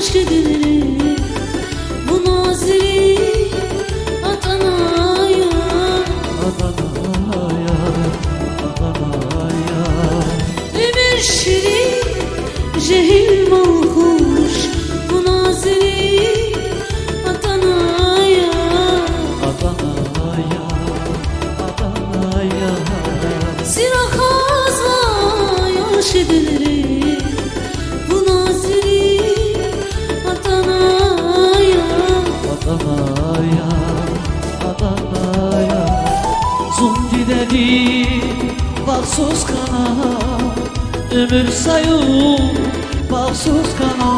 yaş edilir bu naziri Adana'ya. Adana'ya, Adana'ya. Ömür şirin, cehil malkuş bu naziri Adana'ya. Adana'ya, Adana'ya. Silah ağzına yaş edilir bu naziri Adana'ya. Adana'ya, Adana'ya. Zundi dedi baksuz kana, ömür sayıp baksuz kana.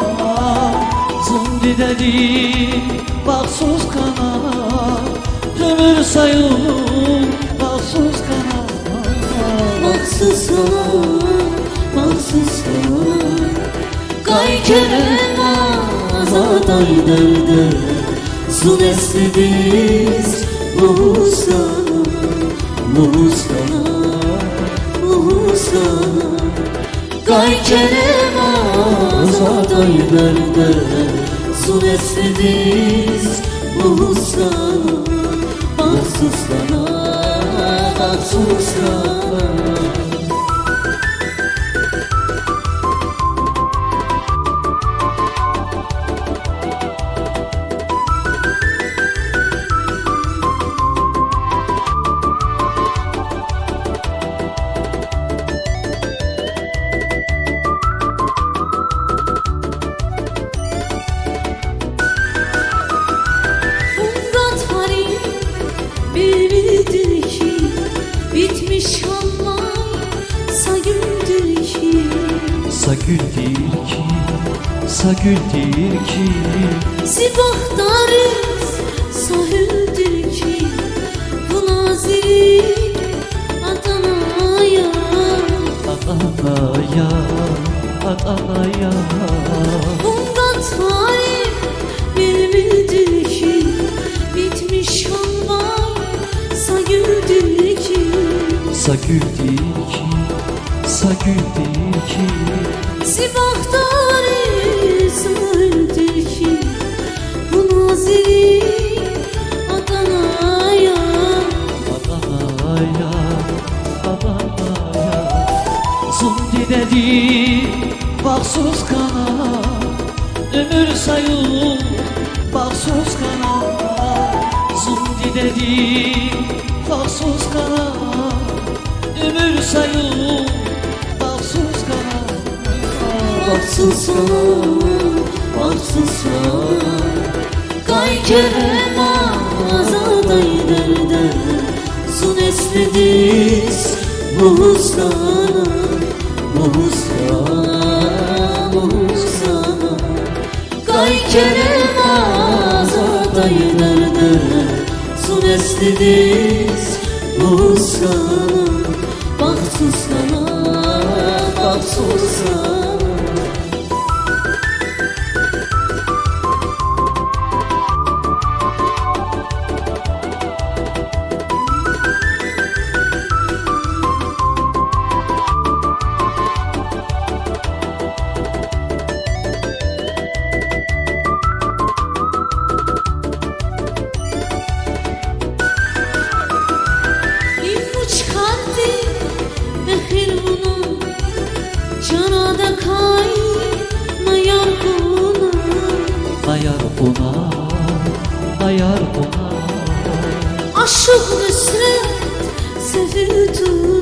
Zundi dedi baksuz kana, ömür sayıp baksuz kana. Baksız kana, baksız kana, Gay kerem azaday derde. Su neslidiz Muhusana, Muhusana, Muhusana. Gay kerem azaday derde. Su neslidiz Muhusana, baksız kana, baksız kana. Bildir ki bitmiş Allah sagüldür ki. Sagüldür ki, sagüldür ki. Sibahtarız sahüldür ki bu naziri Adana'ya. Adana'ya, Adana'ya. Bundan tarih bildir ki bitmiş Allah sagüldür ki. Sagüldür ki, sagüldür ki. Sibahtarı sahüldür ki bu naziri Adana'ya. Adana'ya, Adana'ya. Zundi dedi baksuz kana, ömür sayıp baksuz kana. Zundi dedi baksuz kana, ömür sayıp baksuz kana. Baksız kana, baksız kana, Gay kerem azaday derde. Su neslidiz Muhusana, Muhusana, Muhusana. Gay kerem azaday derde. Su neslidiz Muhusana, baksız kana, baksız kana. Dayar buna, dayar buna. Aşık nüsret sevdum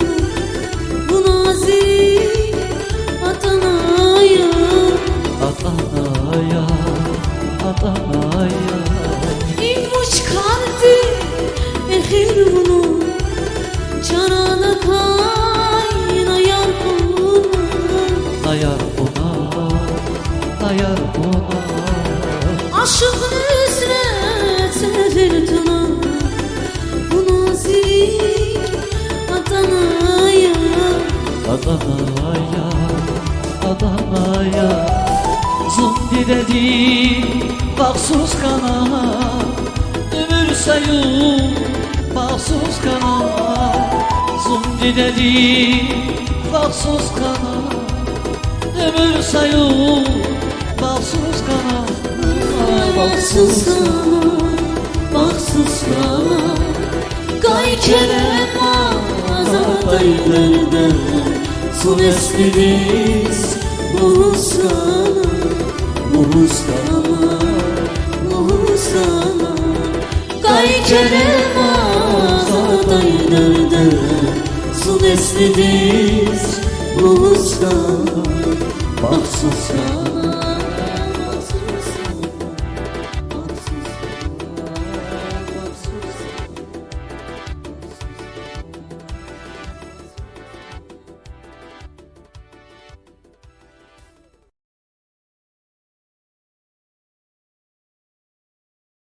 bu nazir Adana'ya. Adana'ya, Adana'ya. İlmuç kalbi ehir bunu canana kaynayar buna. Dayar buna, dayar buna. Aşık nüsret sevdum bu nazir Adana'ya. Adana'ya, Adana'ya. Zundi dedi baksuz kana, ömür sayıp baksuz kana. Zundi dedi baksuz kana, ömür sayıp Baksız kana Baksız kana, baksız kana Kay kerem azatay derde Su neslidiz buhuz kana Buhuz kana, buhuz kana Kay kerem azatay derde Su neslidiz buhuz kana Baksız kana